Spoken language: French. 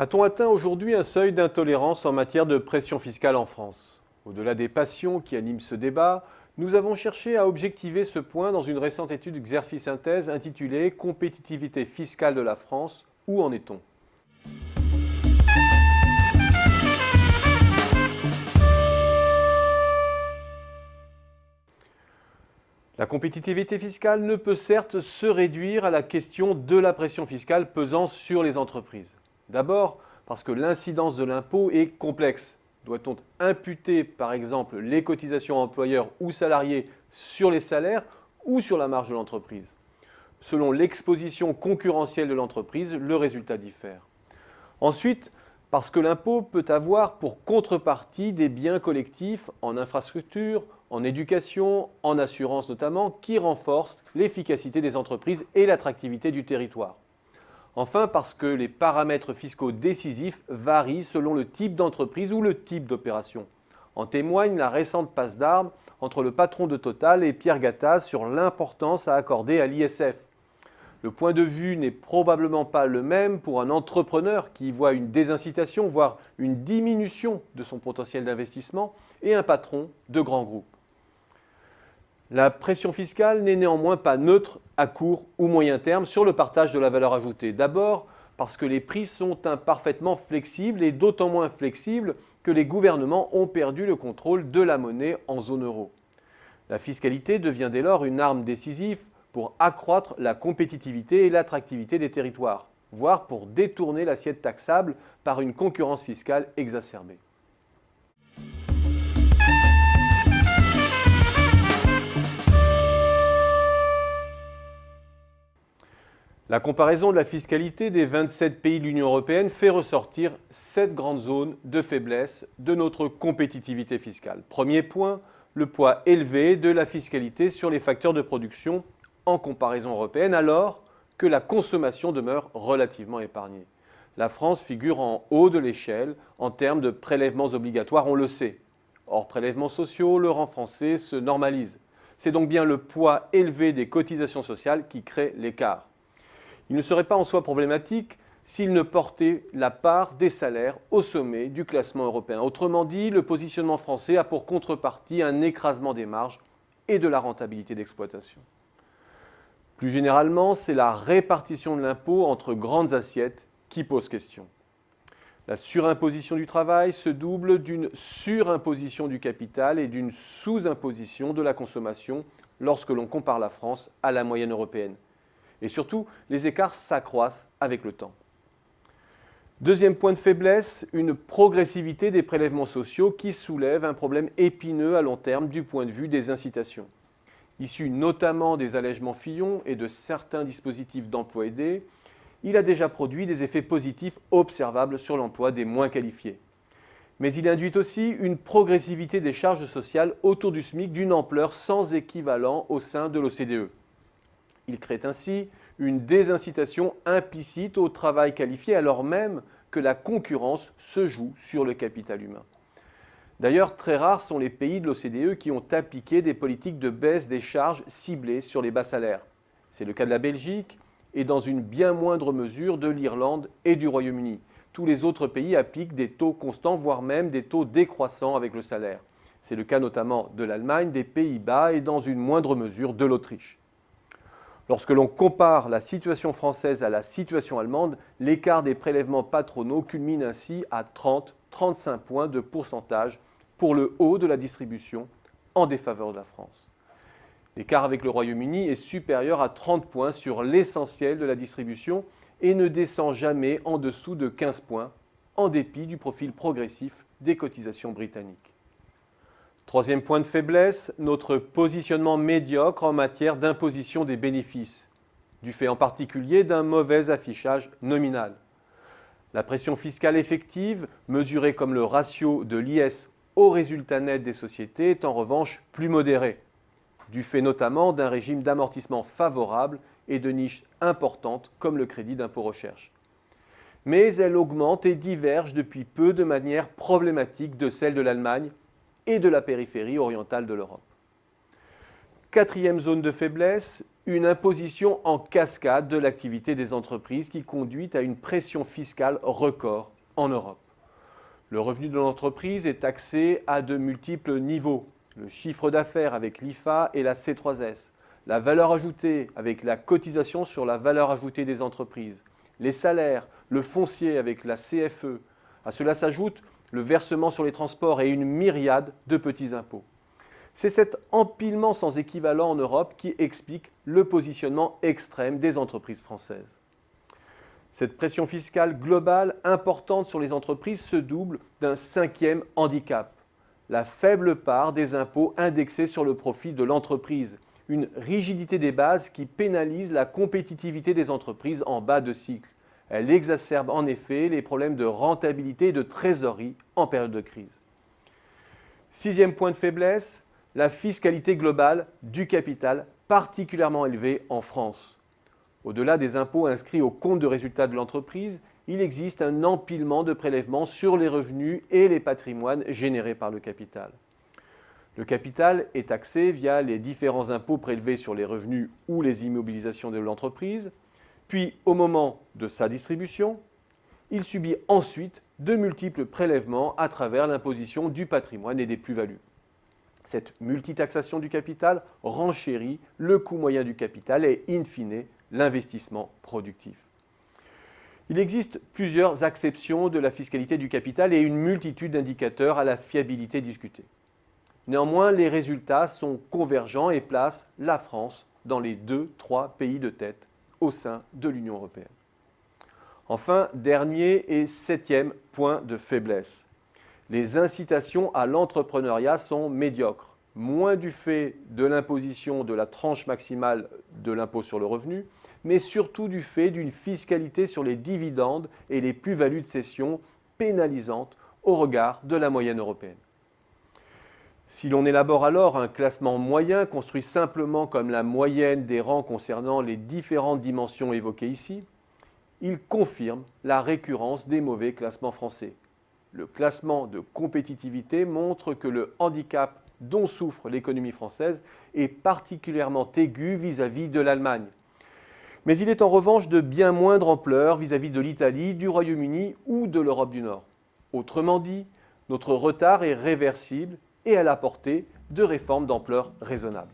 A-t-on atteint aujourd'hui un seuil d'intolérance en matière de pression fiscale en France? Au-delà des passions qui animent ce débat, nous avons cherché à objectiver ce point dans une récente étude Xerfi Synthèse intitulée Compétitivité fiscale de la France, où en est-on? La compétitivité fiscale ne peut certes se réduire à la question de la pression fiscale pesant sur les entreprises. D'abord, parce que l'incidence de l'impôt est complexe. Doit-on imputer, par exemple, les cotisations employeurs ou salariés sur les salaires ou sur la marge de l'entreprise? Selon l'exposition concurrentielle de l'entreprise, le résultat diffère. Ensuite, parce que l'impôt peut avoir pour contrepartie des biens collectifs en infrastructure, en éducation, en assurance notamment, qui renforcent l'efficacité des entreprises et l'attractivité du territoire. Enfin, parce que les paramètres fiscaux décisifs varient selon le type d'entreprise ou le type d'opération. En témoigne la récente passe d'armes entre le patron de Total et Pierre Gattaz sur l'importance à accorder à l'ISF. Le point de vue n'est probablement pas le même pour un entrepreneur qui voit une désincitation, voire une diminution de son potentiel d'investissement, et un patron de grand groupe. La pression fiscale n'est néanmoins pas neutre à court ou moyen terme sur le partage de la valeur ajoutée. D'abord parce que les prix sont imparfaitement flexibles et d'autant moins flexibles que les gouvernements ont perdu le contrôle de la monnaie en zone euro. La fiscalité devient dès lors une arme décisive pour accroître la compétitivité et l'attractivité des territoires, voire pour détourner l'assiette taxable par une concurrence fiscale exacerbée. La comparaison de la fiscalité des 27 pays de l'Union européenne fait ressortir 7 grandes zones de faiblesse de notre compétitivité fiscale. Premier point, le poids élevé de la fiscalité sur les facteurs de production en comparaison européenne, alors que la consommation demeure relativement épargnée. La France figure en haut de l'échelle en termes de prélèvements obligatoires, on le sait. Hors prélèvements sociaux, le rang français se normalise. C'est donc bien le poids élevé des cotisations sociales qui crée l'écart. Il ne serait pas en soi problématique s'il ne portait la part des salaires au sommet du classement européen. Autrement dit, le positionnement français a pour contrepartie un écrasement des marges et de la rentabilité d'exploitation. Plus généralement, c'est la répartition de l'impôt entre grandes assiettes qui pose question. La surimposition du travail se double d'une surimposition du capital et d'une sous-imposition de la consommation lorsque l'on compare la France à la moyenne européenne. Et surtout, les écarts s'accroissent avec le temps. Deuxième point de faiblesse, une progressivité des prélèvements sociaux qui soulève un problème épineux à long terme du point de vue des incitations. Issu notamment des allègements Fillon et de certains dispositifs d'emploi aidé, il a déjà produit des effets positifs observables sur l'emploi des moins qualifiés. Mais il induit aussi une progressivité des charges sociales autour du SMIC d'une ampleur sans équivalent au sein de l'OCDE. Il crée ainsi une désincitation implicite au travail qualifié alors même que la concurrence se joue sur le capital humain. D'ailleurs, très rares sont les pays de l'OCDE qui ont appliqué des politiques de baisse des charges ciblées sur les bas salaires. C'est le cas de la Belgique et dans une bien moindre mesure de l'Irlande et du Royaume-Uni. Tous les autres pays appliquent des taux constants, voire même des taux décroissants avec le salaire. C'est le cas notamment de l'Allemagne, des Pays-Bas et dans une moindre mesure de l'Autriche. Lorsque l'on compare la situation française à la situation allemande, l'écart des prélèvements patronaux culmine ainsi à 30-35 points de pourcentage pour le haut de la distribution en défaveur de la France. L'écart avec le Royaume-Uni est supérieur à 30 points sur l'essentiel de la distribution et ne descend jamais en dessous de 15 points, en dépit du profil progressif des cotisations britanniques. Troisième point de faiblesse, notre positionnement médiocre en matière d'imposition des bénéfices, du fait en particulier d'un mauvais affichage nominal. La pression fiscale effective, mesurée comme le ratio de l'IS au résultat net des sociétés, est en revanche plus modérée, du fait notamment d'un régime d'amortissement favorable et de niches importantes comme le crédit d'impôt recherche. Mais elle augmente et diverge depuis peu de manière problématique de celle de l'Allemagne et de la périphérie orientale de l'Europe. Quatrième zone de faiblesse, une imposition en cascade de l'activité des entreprises qui conduit à une pression fiscale record en Europe. Le revenu de l'entreprise est taxé à de multiples niveaux. Le chiffre d'affaires avec l'IFA et la C3S, la valeur ajoutée avec la cotisation sur la valeur ajoutée des entreprises, les salaires, le foncier avec la CFE. À cela s'ajoute le versement sur les transports et une myriade de petits impôts. C'est cet empilement sans équivalent en Europe qui explique le positionnement extrême des entreprises françaises. Cette pression fiscale globale importante sur les entreprises se double d'un cinquième handicap, la faible part des impôts indexés sur le profit de l'entreprise, une rigidité des bases qui pénalise la compétitivité des entreprises en bas de cycle. Elle exacerbe en effet les problèmes de rentabilité et de trésorerie en période de crise. Sixième point de faiblesse, la fiscalité globale du capital particulièrement élevée en France. Au-delà des impôts inscrits au compte de résultat de l'entreprise, il existe un empilement de prélèvements sur les revenus et les patrimoines générés par le capital. Le capital est taxé via les différents impôts prélevés sur les revenus ou les immobilisations de l'entreprise, puis au moment de sa distribution, il subit ensuite de multiples prélèvements à travers l'imposition du patrimoine et des plus-values. Cette multitaxation du capital renchérit le coût moyen du capital et, in fine, l'investissement productif. Il existe plusieurs acceptions de la fiscalité du capital et une multitude d'indicateurs à la fiabilité discutée. Néanmoins, les résultats sont convergents et placent la France dans les 2-3 pays de tête au sein de l'Union européenne. Enfin, dernier et septième point de faiblesse. Les incitations à l'entrepreneuriat sont médiocres, moins du fait de l'imposition de la tranche maximale de l'impôt sur le revenu, mais surtout du fait d'une fiscalité sur les dividendes et les plus-values de cession pénalisantes au regard de la moyenne européenne. Si l'on élabore alors un classement moyen construit simplement comme la moyenne des rangs concernant les différentes dimensions évoquées ici, il confirme la récurrence des mauvais classements français. Le classement de compétitivité montre que le handicap dont souffre l'économie française est particulièrement aigu vis-à-vis de l'Allemagne. Mais il est en revanche de bien moindre ampleur vis-à-vis de l'Italie, du Royaume-Uni ou de l'Europe du Nord. Autrement dit, notre retard est réversible et à la portée de réformes d'ampleur raisonnable.